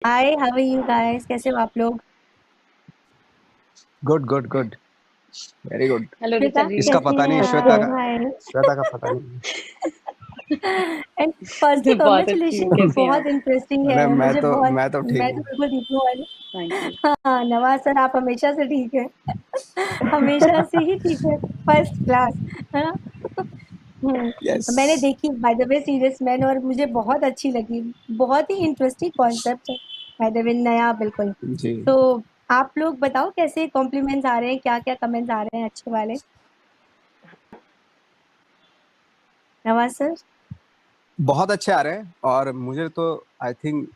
Hi, how are you guys? कैसे हो आप लोग? Good good good. Very good. Hello Shweta Richa ji. इसका कैसे पता हैं नहीं, आप? श्वेता का। हाय। श्वेता का पता नहीं। एंड फर्स्टली बहुत अच्छी हूँ, कांग्रेचुलेशन, कैसे हैं बहुत आप? इंटरेस्टिंग है। अरे मैं मुझे तो बहुत, मैं तो ठीक मैं तो हूँ। बिल्कुल ठीक हूँ। और थैंक यू। हाँ, नवाज सर आप हमेशा से ठीक है। हमेशा से ही ठीक है। फर्स्ट क्लास, है ना? यस। मैंने देखी by the way serious man, और मुझे बहुत अच्छी लगी। बहुत ही इंटरेस्टिंग कॉन्सेप्ट है बाय द वे, नया बिल्कुल। जी। तो आप लोग बताओ कैसे कॉम्प्लीमेंट्स आ रहे हैं, क्या क्या कमेंट्स आ रहे हैं अच्छे वाले? नवाज सर। बहुत अच्छे आ रहे हैं और मुझे तो आई थिंक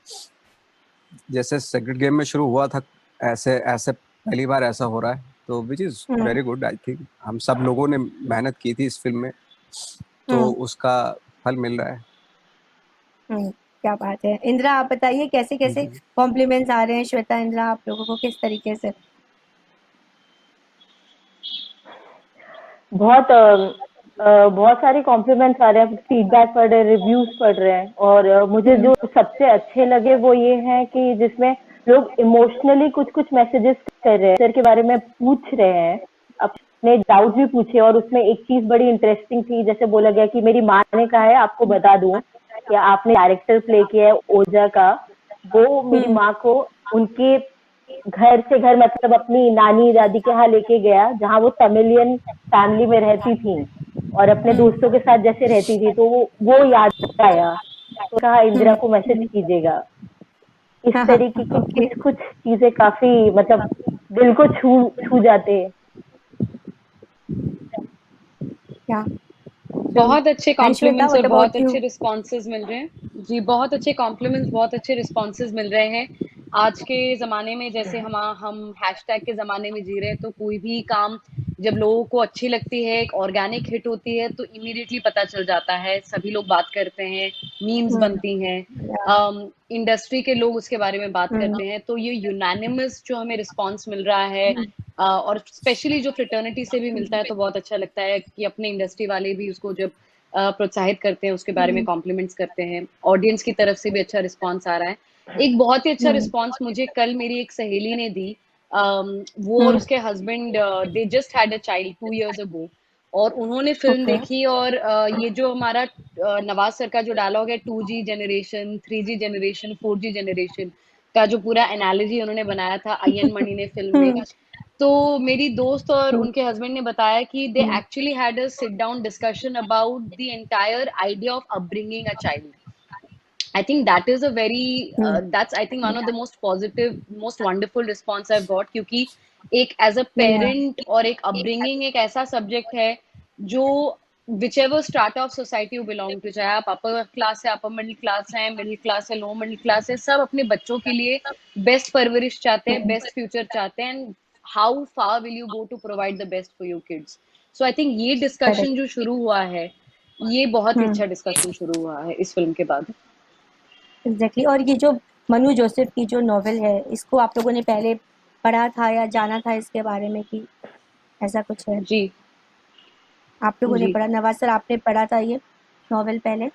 जैसे सेक्रेट गेम में शुरू हुआ था, ऐसे ऐसे पहली बार ऐसा हो रहा है, तो which is hmm. Very good. I think हम सब लोगों ने मेहनत की थी इस फिल्म में, तो हम्म। उसका फल मिल रहा है। क्या बात है। इंदिरा आप बताइए कैसे कैसे जी। कॉम्प्लीमेंट्स आ रहे हैं? श्वेता, इंदिरा आप लोगों को किस तरीके से? बहुत सारे कॉम्प्लीमेंट्स आ रहे हैं, फीडबैक पढ़ रहे हैं, रिव्यूज पढ़ रहे हैं। और मुझे हम्म। जो सबसे अच्छे लगे वो ये हैं कि जिसमें लोग इमोशनली कुछ कुछ मैसेजेस कर रहे हैं, सर के बारे में पूछ रहे हैं, अपने डाउट भी पूछे। और उसमें एक चीज बड़ी इंटरेस्टिंग थी, जैसे बोला गया कि मेरी माँ ने कहा है आपको बता दूं कि आपने कैरेक्टर प्ले किया है ओजा का। वो मेरी हम्म। माँ को उनके घर से घर, मतलब अपनी नानी दादी के यहाँ लेके गया, जहाँ वो तमिलियन फैमिली में रहती थी और अपने हम्म। दोस्तों के साथ जैसे रहती थी, तो वो याद आया। तो कहा इंदिरा हम्म। को मैसेज कीजिएगा। इस हाँ हाँ। तरीके की ओके। कुछ कुछ चीजें काफी, मतलब दिल को छू छू जाते हैं। क्या? बहुत अच्छे एंड श्वेता, कॉम्प्लीमेंट्स और व्हाट बहुत अबाउट यू? अच्छे रिस्पॉन्सेज मिल रहे हैं जी। बहुत अच्छे कॉम्प्लीमेंट्स, बहुत अच्छे रिस्पॉन्सेज मिल रहे हैं। आज के ज़माने में जैसे हम हैशटैग के ज़माने में जी रहे हैं, तो कोई भी काम जब लोगों को अच्छी लगती है, एक ऑर्गेनिक हिट होती है, तो इमीडिएटली पता चल जाता है, सभी लोग बात करते हैं, मीम्स हम्म। बनती हैं, या। इंडस्ट्री के लोग उसके बारे में बात हम्म। करते हैं। तो ये यूनानिमस जो हमें रिस्पॉन्स मिल रहा है, और स्पेशली जो फ्रेटर्निटी से भी मिलता है, तो बहुत अच्छा लगता है कि अपने इंडस्ट्री वाले भी उसको जब प्रोत्साहित करते हैं, उसके बारे में हम्म। कॉम्प्लीमेंट्स करते हैं। ऑडियंस की तरफ से भी अच्छा रिस्पॉन्स आ रहा है। एक बहुत ही अच्छा हम्म। रिस्पॉन्स मुझे कल मेरी एक सहेली ने दी। वो और हम्म। उसके husband, they just had a child 2 years ago, और उन्होंने फिल्म ओके। देखी। और ये जो हमारा नवाज सर का जो डायलॉग है, 2G generation, 3G generation, 4G generation का जो पूरा एनालॉजी उन्होंने बनाया था अयन मणि ने फिल्म में, हम्म। तो मेरी दोस्त और हम्म। उनके हस्बैंड ने बताया कि they hmm. Actually had a sit down discussion about the entire idea of upbringing a child. I think that is a very hmm. that's I think one of the most positive, most wonderful response I've got, क्योंकि एक as a या। Parent और एक upbringing एक ऐसा subject है जो whichever strata of society you belong to, चाहे आप अपर क्लास है, अपर मिडिल क्लास है, मिडिल क्लास है, लो मिडिल क्लास है, सब अपने बच्चों के लिए बेस्ट परवरिश चाहते हैं, बेस्ट फ्यूचर चाहते हैं। And how far will you go to provide the best for your kids? So I think ये डिस्कशन करेक्ट। जो शुरू हुआ है, ये बहुत ही हम्म। अच्छा डिस्कशन शुरू हुआ है इस फिल्म के बाद। एग्जैक्टली। और ये जो मनु जोसेफ की जो नॉवेल है, इसको आप लोगों ने पहले पढ़ा था या जाना था इसके बारे में, कि ऐसा कुछ है? जी। आप लोगों ने जी। पढ़ा, नवाज सर आपने पढ़ा था ये नॉवेल पहले?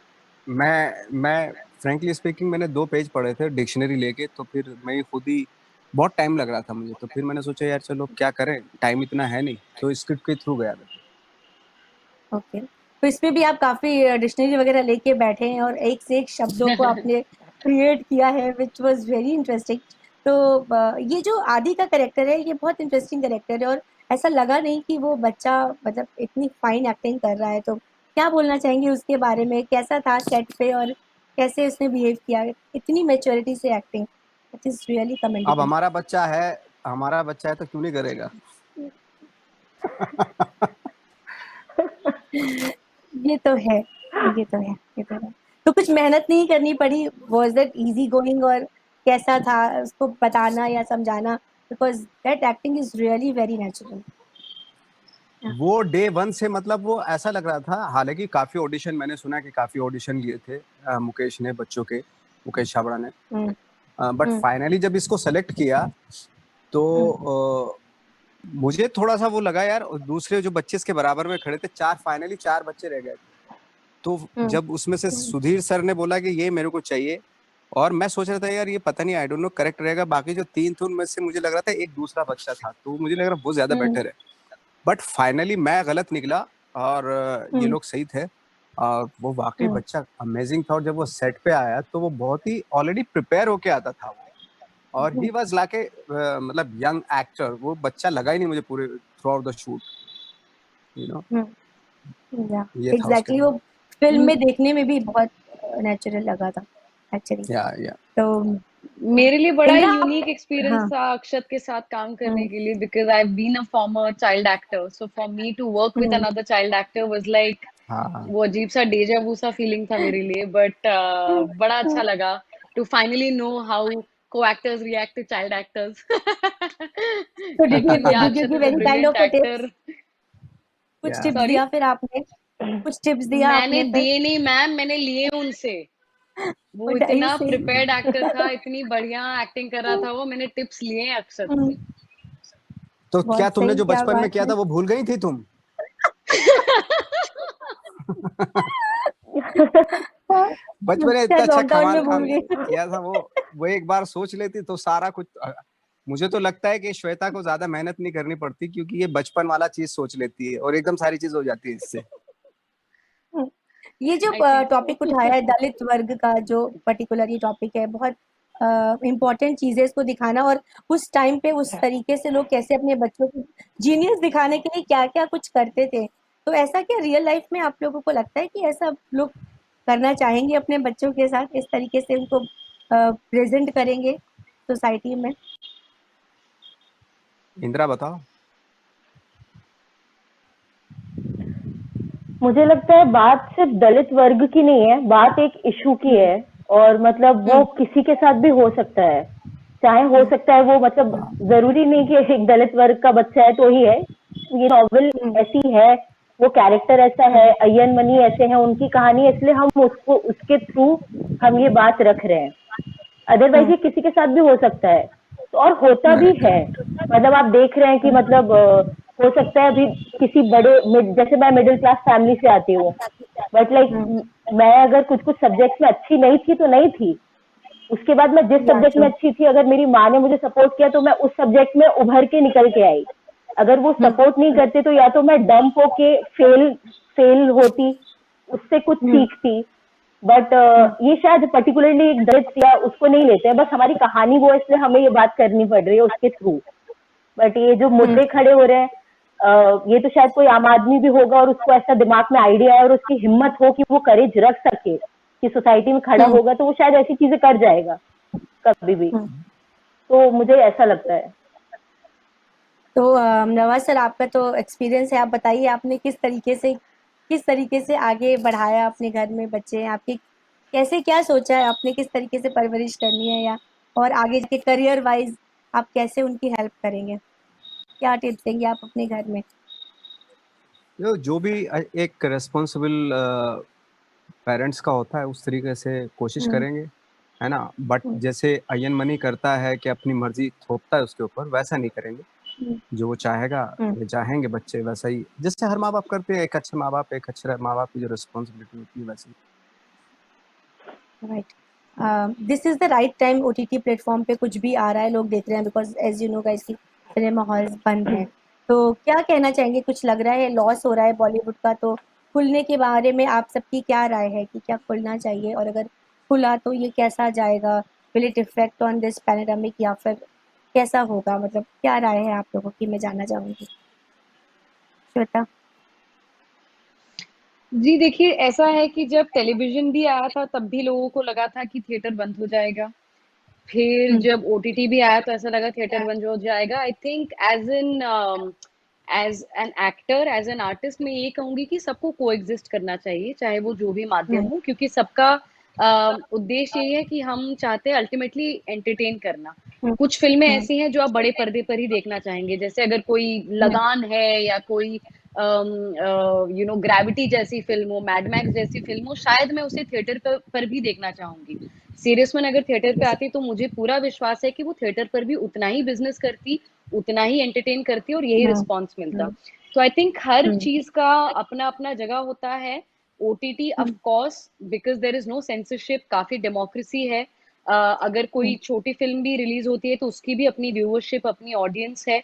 मैं फ्रेंकली स्पीकिंग मैंने 2 पेज पढ़े थे डिक्शनरी लेके, तो फिर मैं खुद ही बहुत टाइम लग रहा था मुझे, तो फिर मैंने सोचा यार चलो क्या करें, टाइम इतना है नहीं, तो स्क्रिप्ट के थ्रू गया मैं। ओके। तो इसमें भी आप काफी डिक्शनरी वगैरह लेके बैठे हैं और एक से एक शब्दों को आपने क्रिएट किया है, विच वाज वेरी इंटरेस्टिंग। तो ये जो आदि का कैरेक्टर है, ये बहुत इंटरेस्टिंग कैरेक्टर है, और ऐसा लगा नहीं कि वो बच्चा मतलब इतनी फाइन एक्टिंग कर रहा है। तो क्या बोलना चाहेंगे उसके बारे में? कैसा था सेट पे, और कैसे उसने बिहेव किया? इतनी मेच्योरिटी से एक्टिंग, इट इज रियली अब कमेंडेबल। हमारा बच्चा है तो क्यों नहीं करेगा। ये तो है, ये तो है, ये तो है। तो कुछ मेहनत नहीं करनी पड़ी? वाज दैट इजी गोइंग, और कैसा था उसको बताना या समझाना? Because that acting is really very natural. वो डे वन से मतलब वो ऐसा लग रहा था, हालांकि काफी ऑडिशन मैंने सुना कि काफी ऑडिशन लिए थे मुकेश ने, बच्चों के, मुकेश छाबड़ा ने। हम्म। But hmm. फाइनली जब इसको सेलेक्ट किया तो हम्म। मुझे थोड़ा सा वो लगा यार, दूसरे जो बच्चे इसके बराबर में खड़े थे, फाइनली 4 बच्चे रह गए थे। तो हम्म। जब उसमें से सुधीर सर ने बोला कि ये मेरे को चाहिए, और मैं सोच रहा था यार ये पता नहीं, आई डोंट नो करेक्ट रहेगा, बाकी जो 3 थे उनमें से मुझे लग रहा था एक दूसरा बच्चा था, तो मुझे लग रहा वो ज्यादा बेटर है। बट फाइनली मैं गलत निकला और ये लोग सही थे। वो वाकई बच्चा अमेजिंग था, और जब वो सेट पे आया तो वो बहुत ही ऑलरेडी प्रिपेयर होके आता था वो, और ही वाज लाइक ए मतलब यंग एक्टर। वो बच्चा लगा ही नहीं मुझे पूरे through out the shoot, you know. ये था उसके एग्जैक्टली, वो अंदर। फिल्म में देखने में भी बहुत नेचुरल लगा था एक्चुअली। या तो मेरे लिए बड़ा इंद्रा यूनिक एक्सपीरियंस हाँ था अक्षत के साथ काम करने के लिए, because I have been a former child actor, so for me to work with another child actor was like, हाँ वो अजीब सा डेजा वू सा फीलिंग था मेरे लिए, बट बड़ा अच्छा लगा to finally know how co actors react to child actors. तो लेकिन या Akshat did you is a very kind brilliant of actor. Tips, कुछ या टिप्स सॉरी, दिया फिर आपने, कुछ टिप्स दिया मैंने आपने फिर? दिए नहीं मैम, मैंने लिए उनसे। वो व्हाट आर यू इतना सेइंग? प्रिपेयर्ड एक्टर था, इतनी बढ़िया एक्टिंग कर रहा था वो, मैंने टिप्स लिए हैं अक्षत से। तो क्या बहुत तुमने सही, जो क्या बचपन में बात किया है। था वो भूल गई थी तुम? बचपन में इतना शायद अच्छा लॉकडाउन कमाल में भूल काम गई। किया था वो एक बार सोच लेती तो सारा कुछ। मुझे तो लगता है कि श्वेता को ज्यादा मेहनत नहीं करनी पड़ती, क्योंकि ये बचपन वाला चीज सोच लेती है और एकदम सारी चीज हो जाती है इससे। ये जो आई थिंक टॉपिक उठाया है दलित वर्ग का, जो पर्टिकुलर ये टॉपिक है, बहुत इम्पोर्टेंट चीज है इसको दिखाना। और उस टाइम पे उस तरीके से लोग कैसे अपने बच्चों को जीनियस दिखाने के लिए क्या क्या कुछ करते थे। तो ऐसा क्या रियल लाइफ में आप लोगों को लगता है कि ऐसा लोग करना चाहेंगे अपने बच्चों के साथ, इस तरीके से उनको प्रेजेंट करेंगे सोसाइटी में? इंदिरा बताओ। मुझे लगता है बात सिर्फ दलित वर्ग की नहीं है, बात एक इशू की है। और मतलब वो किसी के साथ भी हो सकता है, चाहे हो सकता है वो, मतलब जरूरी नहीं कि एक दलित वर्ग का बच्चा है तो ही है। ये नॉवेल ऐसी है, वो कैरेक्टर ऐसा है, अय्यन मनी ऐसे हैं, उनकी कहानी है, इसलिए हम उसको उसके थ्रू हम ये बात रख रहे हैं। अदरवाइज ये किसी के साथ भी हो सकता है, तो और होता भी है। मतलब आप देख रहे हैं कि मतलब हो सकता है अभी किसी बड़े जैसे मैं मिडिल क्लास फैमिली से आती हूँ, बट लाइक मैं अगर कुछ कुछ सब्जेक्ट्स में अच्छी नहीं थी तो नहीं थी, उसके बाद मैं जिस या सब्जेक्ट में ट्रू। अच्छी थी, अगर मेरी माँ ने मुझे सपोर्ट किया तो मैं उस सब्जेक्ट में उभर के निकल के आई। अगर वो सपोर्ट नहीं करते तो या तो मैं डंप होके फेल फेल होती, उससे कुछ सीखती। बट ये शायद पर्टिकुलरली एक दलित या उसको नहीं लेते हैं, बस हमारी कहानी वो है, इसलिए हमें ये बात करनी पड़ रही है उसके थ्रू। बट ये जो मुद्दे खड़े हो रहे हैं, ये तो शायद कोई आम आदमी भी होगा और उसको ऐसा दिमाग में आइडिया है और उसकी हिम्मत हो कि वो करेज रख सके कि सोसाइटी में खड़ा होगा, तो वो शायद ऐसी चीजें कर जाएगा कभी भी। तो मुझे ऐसा लगता है। तो नवाज सर, आपका तो एक्सपीरियंस है, आप बताइए आपने किस तरीके से आगे बढ़ाया अपने घर में बच्चे हैं आपके, कैसे क्या सोचा है आपने, किस तरीके से परवरिश करनी है, या और आगे के करियर वाइज आप कैसे उनकी हेल्प करेंगे, क्या टिप्स देंगे आप अपने घर में? जो भी एक रेस्पॉन्सिबल पेरेंट्स का होता है उस तरीके से कोशिश करेंगे, है ना। बट जैसे अयन मनी करता है कि अपनी मर्जी थोपता है उसके ऊपर, वैसा नहीं करेंगे। जो वो चाहेगा या चाहेंगे बच्चे, वैसा ही जैसे हर माँ बाप करते हैं। एक अच्छे माँ बाप, एक अच्छे माँ बाप की जो रिस्पॉन्सिबिलिटी होती है, वैसे ही। Right, this is the right time. OTT platform पे कुछ भी आ रहा है, लोग देख रहे हैं, because as you know guys की सिनेमा हॉल्स बंद हैं। तो क्या कहना चाहेंगे, कुछ लग रहा है लॉस हो रहा है बॉलीवुड का, तो खुलने के बारे में आप सबकी क्या राय है कि क्या खुलना चाहिए, और अगर खुला तो ये कैसा जाएगा, will it effect on this pandemic, या फिर कैसा होगा, मतलब क्या राय है आप लोगों की, मैं जानना चाहूंगी। श्वेता? जी देखिए, ऐसा है कि जब टेलीविजन भी आया था तब भी लोगों को लगा था कि थिएटर बंद हो जाएगा। फिर जब ओटीटी भी आया तो ऐसा लगा थिएटर बंद हो जाएगा। I think as an actor, as an artist, मैं ये कहूंगी कि सबको कोएग्जिस्ट करना चाहिए, चाहे वो जो भी माध्यम हो, क्योंकि सबका उद्देश्य ये है कि हम चाहते हैं अल्टीमेटली एंटरटेन करना। कुछ फिल्में ऐसी हैं जो आप बड़े पर्दे पर ही देखना चाहेंगे, जैसे अगर कोई लगान है या कोई ग्रेविटी जैसी फिल्म हो, मैड मैक्स जैसी फिल्म हो, शायद मैं उसे थिएटर पर भी देखना चाहूंगी। सीरियस मैन अगर थिएटर पे आती तो मुझे पूरा विश्वास है कि वो थिएटर पर भी उतना ही बिजनेस करती, उतना ही एंटरटेन करती और यही रिस्पॉन्स मिलता। तो आई थिंक हर चीज का अपना अपना जगह होता है। OTT of course, because there is no censorship, काफी डेमोक्रेसी है। अगर कोई छोटी फिल्म भी रिलीज होती है तो उसकी भी अपनी व्यूअरशिप, अपनी ऑडियंस है।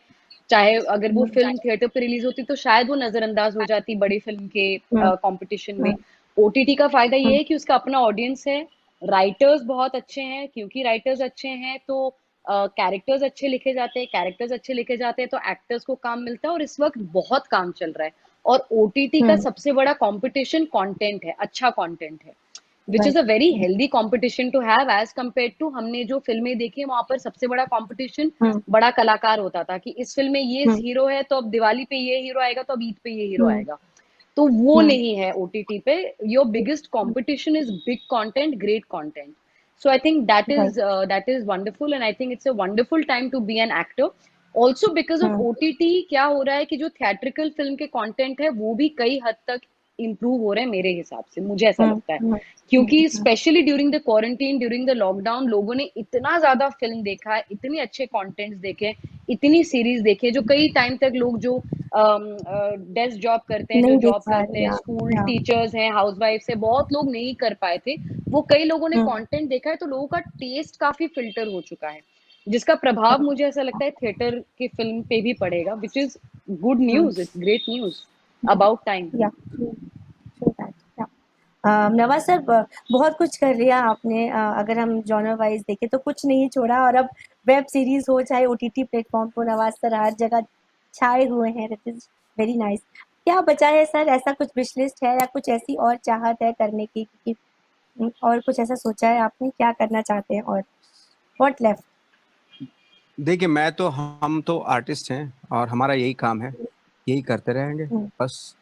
चाहे अगर वो फिल्म थिएटर पे रिलीज होती तो शायद वो नजरअंदाज हो जाती बड़ी फिल्म के कंपटीशन में। ओटीटी का फायदा ये है कि उसका अपना ऑडियंस है, राइटर्स बहुत अच्छे हैं, क्योंकि राइटर्स अच्छे हैं तो कैरेक्टर्स अच्छे लिखे जाते हैं, कैरेक्टर्स अच्छे लिखे जाते हैं तो एक्टर्स को काम मिलता है, और इस वक्त बहुत काम चल रहा है। और ओटीटी का सबसे बड़ा कंपटीशन कंटेंट है, अच्छा कंटेंट है, which is a very healthy competition to have as compare to हमने जो फिल्में देखी वहां पर सबसे बड़ा कंपटीशन बड़ा कलाकार होता था कि इस फिल्म में ये हीरो है तो अब दिवाली पे ये हीरो आएगा, तो अब ईद पे ये हीरो आएगा। तो वो नहीं है ओटीटी पे। Your biggest competition is big content, great content. So I think that is wonderful, and I think it's a wonderful time to be an actor. Also because of OTT क्या हो रहा है कि जो theatrical film के content है वो भी कई हद तक improve हो रहे हैं मेरे हिसाब से, मुझे ऐसा लगता है। क्योंकि specially during the quarantine, during the lockdown, लोगों ने इतना ज्यादा फिल्म देखा है, इतने अच्छे कंटेंट्स देखे, इतनी सीरीज देखे, जो कई टाइम तक लोग जो डेस्क जॉब करते हैं, जो नहीं देख जॉब पा करते रहे हैं, हैं। स्कूल टीचर्स हैं, हाउसवाइफ्स है, बहुत लोग नहीं कर पाए थे, वो कई लोगों ने कंटेंट देखा है, तो लोगों का टेस्ट काफी फिल्टर हो चुका है, जिसका प्रभाव मुझे ऐसा लगता है थिएटर की फिल्म पे भी पड़ेगा, which is good news, it's great news, about time. या नवाज सर, बहुत कुछ कर लिया आपने। अगर हम जॉनर वाइज देखें तो कुछ नहीं छोड़ा, और अब वेब सीरीज हो चाहे ओटीटी प्लेटफॉर्म पर नवाज सर हर जगह छाए हुए हैं। That is very nice. क्या बचा है सर? ऐसा कुछ विश लिस्ट है या कुछ ऐसी और चाहत है करने की, और कुछ ऐसा सोचा है आपने, क्या करना चाहते हैं और व्हाट लेफ्ट? देखिए, हम तो आर्टिस्ट हैं और हमारा यही काम है, यही करते रहेंगे बस।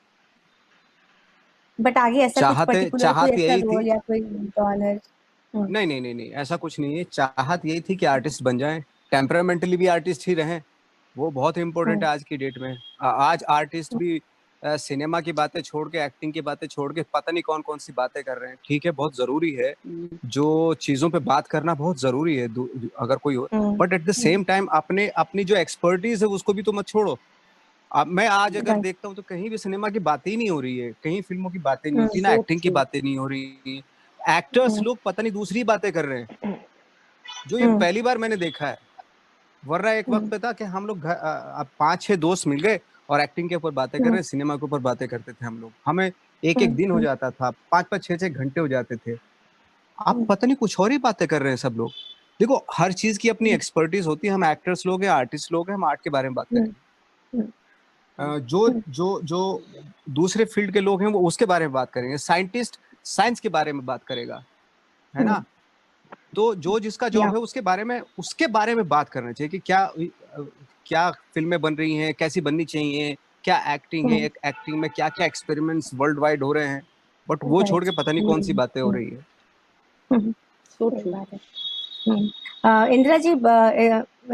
बट आगे ऐसा कुछ पर्टिकुलर कोई चाहत ऐसा यही थी। रोल या कोई जॉनर? नहीं नहीं नहीं नहीं, ऐसा कुछ नहीं है। चाहत यही थी कि आर्टिस्ट बन जाएं, टेम्परामेंटली भी आर्टिस्ट ही रहें, वो बहुत इंपॉर्टेंट है आज की डेट में। आज आर्टिस्ट भी सिनेमा की बातें छोड़ के, एक्टिंग की बातें छोड़ के पता नहीं कौन कौन सी बातें कर रहे हैं। ठीक है, बहुत जरूरी है, जो चीजों पे बात करना बहुत जरूरी है अगर कोई हो, but at the same time अपने अपनी जो एक्सपर्टीज है उसको भी तो मत छोड़ो। अब मैं आज अगर देखता हूँ तो कहीं भी सिनेमा की बातें ही नहीं हो रही है, कहीं फिल्मों की बातें नहीं होती ना, एक्टिंग की बातें नहीं हो रही, एक्टर्स लोग पता नहीं दूसरी बातें कर रहे हैं, जो ये पहली बार मैंने देखा है। वरना एक वक्त पे था कि हम लोग 5-6 दोस्त मिल गए और एक्टिंग के ऊपर बातें कर रहे हैं, सिनेमा के ऊपर बातें करते थे हम लोग। हमें एक एक दिन हो जाता था, 5-5 6-6 घंटे हो जाते थे। आप पता नहीं कुछ और ही बातें कर रहे हैं सब लोग। देखो, हर चीज की अपनी एक्सपर्टीज होती है। हम एक्टर्स लोग हैं, आर्टिस्ट लोग हैं, हम आर्ट के बारे में बात करेंगे। जो जो जो दूसरे फील्ड के लोग हैं वो उसके बारे में बात करेंगे। साइंटिस्ट साइंस के बारे में बात करेगा, है ना। तो जो जिसका जॉब है उसके बारे में बात करना चाहिए कि क्या फिल्में बन रही हैं, कैसी बननी चाहिए, क्या एक्टिंग है, एक्टिंग में क्या क्या एक्सपेरिमेंट्स वर्ल्ड वाइड हो रहे हैं, बट वो छोड़ के पता नहीं कौन सी बातें हो रही है। इंदिरा जी,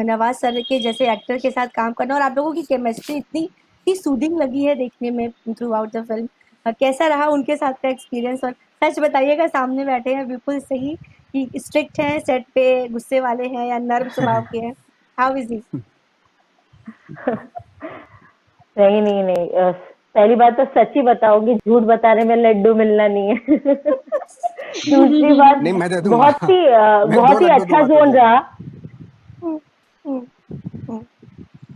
नवाज सर के जैसे एक्टर के साथ काम करना और आप लोगों की केमिस्ट्री इतनी सूदिंग लगी है देखने में थ्रू आउट द फिल्म। कैसा रहा उनके साथ का एक्सपीरियंस? और सच बताइएगा, सामने बैठे हैं बिल्कुल सही, कि स्ट्रिक्ट हैं सेट पे, गुस्से वाले हैं या नर्म स्वभाव के हैं? How is he? नहीं, पहली बात तो सच ही बताओगी, झूठ बताने में लड्डू मिलना नहीं है। दूसरी बात, नहीं, मैं दे दूंगा। बहुत ही अच्छा जोन रहा,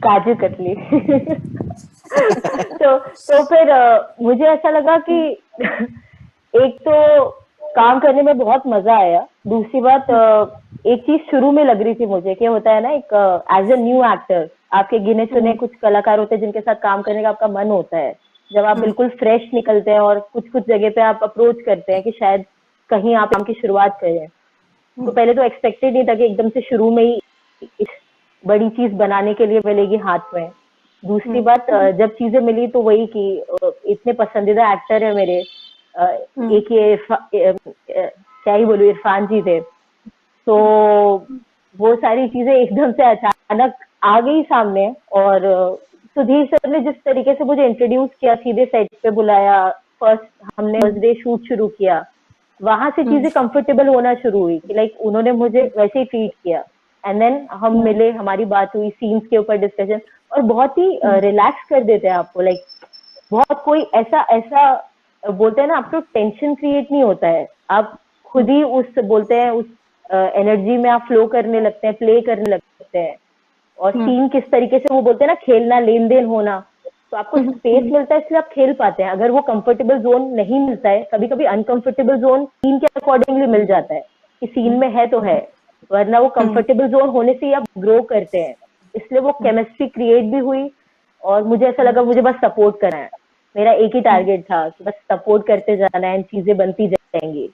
काजू कतली। तो फिर मुझे ऐसा लगा कि एक तो काम करने में बहुत मजा आया। दूसरी बात, एक चीज शुरू में लग रही थी मुझे कि होता है ना, एक एज ए न्यू एक्टर आपके गिने चुने कुछ कलाकार होते हैं जिनके साथ काम करने का आपका मन होता है। जब आप बिल्कुल फ्रेश निकलते हैं और कुछ कुछ जगह पे आप अप्रोच करते हैं कि शायद कहीं आप काम की शुरुआत करें, तो पहले तो एक्सपेक्टेड नहीं था कि एकदम से शुरू में ही बड़ी चीज बनाने के लिए मिलेगी हाथ में। दूसरी बात, जब चीजें मिली तो वही कि इतने पसंदीदा एक्टर है मेरे, एक ये क्या ही बोलूं, इरफान जी थे, तो वो सारी चीजें एकदम से अचानक आ गई सामने। और सुधीर सर ने जिस तरीके से मुझे इंट्रोड्यूस किया, सीधे सेट पे बुलाया, हमने फर्स्ट डे शूट शुरू किया, वहां से चीजें कंफर्टेबल होना शुरू हुई कि लाइक उन्होंने मुझे वैसे ही ट्रीट किया। एंड देन हम मिले, हमारी बात हुई, सीन्स के ऊपर डिस्कशन, और बहुत ही रिलैक्स कर देते हैं आपको। लाइक बहुत कोई ऐसा बोलते हैं ना, आपको टेंशन क्रिएट नहीं होता है, आप खुद ही उस बोलते हैं उस एनर्जी में आप फ्लो करने लगते हैं, प्ले करने लगते हैं। और सीन किस तरीके से वो बोलते हैं ना, खेलना, लेन देन होना, तो आपको स्पेस मिलता है इसलिए आप खेल पाते हैं। अगर वो कंफर्टेबल जोन नहीं मिलता है, कभी कभी अनकंफर्टेबल जोन सीन के अकॉर्डिंगली मिल जाता है कि सीन में है तो है, वरना वो कंफर्टेबल जोन होने से ही आप ग्रो करते हैं। इसलिए वो केमिस्ट्री क्रिएट भी हुई और मुझे ऐसा लगा मुझे बस सपोर्ट करना है। मेरा एक ही टारगेट था कि बस सपोर्ट करते जाना है, चीजें बनती जाएंगी।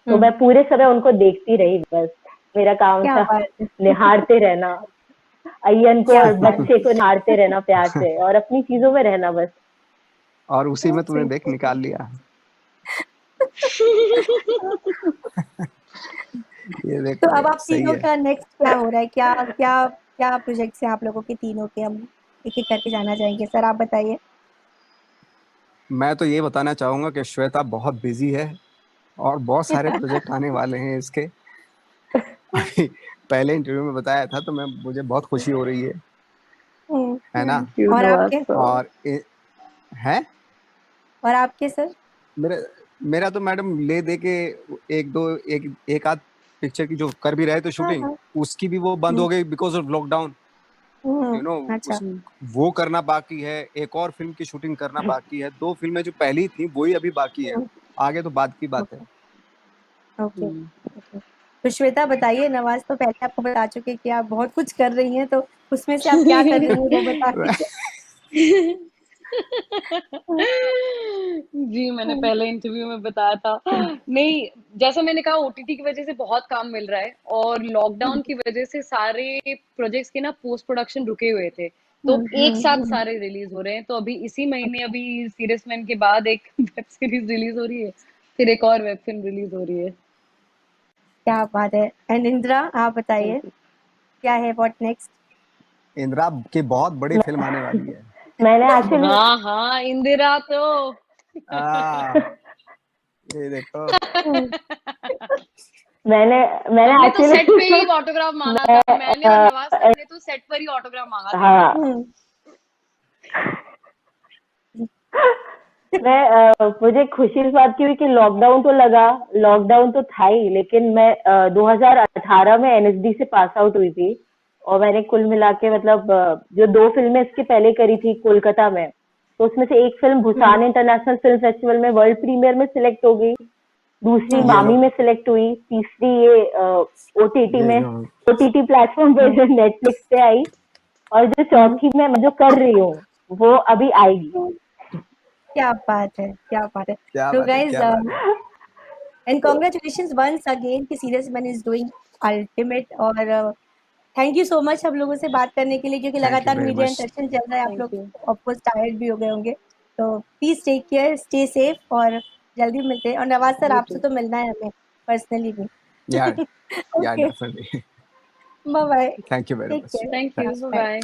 तो मैं पूरे समय उनको देखती रही, बस मेरा काम क्या था बात है। निहारते रहना, अय्यन को क्या और बात बच्चे को निहारते रहना प्यार से और अपनी चीजों में रहना बस। और उसी में तुमने देख निकाल लिया। ये तो देखो, अब आप सही तीनों है। का नेक्स्ट क्या हो रहा है, क्या क्या क्या प्रोजेक्ट्स हैं आप लोगों के तीनों के? हम एक एक करके जाना चाहेंगे। सर आप बताइए। मैं तो ये बताना चाहूंगा कि श्वेता बहुत बिजी है और बहुत सारे प्रोजेक्ट आने वाले हैं इसके। अभी पहले इंटरव्यू में बताया था, तो मुझे बहुत खुशी हो रही है ना। और आपके? और है और आपके सर? मेरे मेरा तो मैडम ले दे के एक आध पिक्चर की जो कर भी रहे थे हाँ शूटिंग, हाँ। उसकी भी वो बंद हो गई बिकॉज ऑफ लॉकडाउन। अच्छा। वो करना बाकी है, एक और फिल्म की शूटिंग करना बाकी है, 2 फिल्में जो पहली थी वही अभी बाकी है, आगे तो बाद की बात है। Okay okay. तो श्वेता बताइए, नवाज तो पहले आपको बता चुके कि आप बहुत कुछ कर रही हैं, तो उसमें से आप क्या कर रही हैं वो बता दीजिए। जी, मैंने पहले इंटरव्यू में बताया था। नहीं, जैसा मैंने कहा, ओटीटी की वजह से बहुत काम मिल रहा है और लॉकडाउन की वजह से सारे प्रोजेक्ट्स के ना पोस्ट प्रोडक्शन रुके हुए थे, तो एक साथ सारे रिलीज हो रहे हैं। तो अभी इसी महीने अभी सीरियस मैन के बाद एक वेब सीरीज रिलीज हो रही है, फिर एक और वेब फिल्म रिलीज हो रही है। क्या बात है। एंड इंदिरा आप बताइए, क्या है व्हाट नेक्स्ट? इंदिरा की बहुत बड़ी फिल्म आने वाली है। मैंने एक्चुअली हाँ हाँ, इंदिरा तो ये देखो। मैंने मैंने हमने तो सेट पे एक्चुअली ही ऑटोग्राफ मांगा था, मैंने और नवाज सर ने तो सेट पर ही ऑटोग्राफ मांगा था। हाँ मुझे खुशी इस बात की हुई कि लॉकडाउन तो था ही, लेकिन मैं 2018 में एनएसडी से पास आउट हुई थी और मैंने कुल मिला के मतलब जो 2 फिल्में इसके पहले करी थी कोलकाता में, तो उसमें से एक फिल्म भूसान इंटरनेशनल फिल्म फेस्टिवल में वर्ल्ड प्रीमियर में सिलेक्ट हो गई, दूसरी ये मामी लो, में सिलेक्ट हुई, तीसरी ये ओटीटी ये में लो। ओटीटी प्लेटफॉर्म पे जो नेटफ्लिक्स पे आई, और जो चौथी मैं जो कर रही हूँ वो अभी आएगी। क्या बात है, क्या बात है। क्या तो बात है, गाइज क्या बात है। एंड कांग्रेचुलेशंस वंस अगेन कि serious man is doing ultimate. और थैंक यू सो मच हम लोगों से बात करने के लिए, क्योंकि थैंक यू लगातार वेरी मीडिया मच। इंटरेक्शन चल रहा है, आप थैंक लोग यू। ऑफकोर्स टायर्ड भी हो गए होंगे। तो please take care, stay safe और जल्दी मिलते हैं। और नवाज सर यू आपसे टू। तो मिलना है हमें पर्सनली भी। या okay, definitely. Bye bye, thank you very take much. Thank care, you, thanks. Bye bye.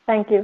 Thank you.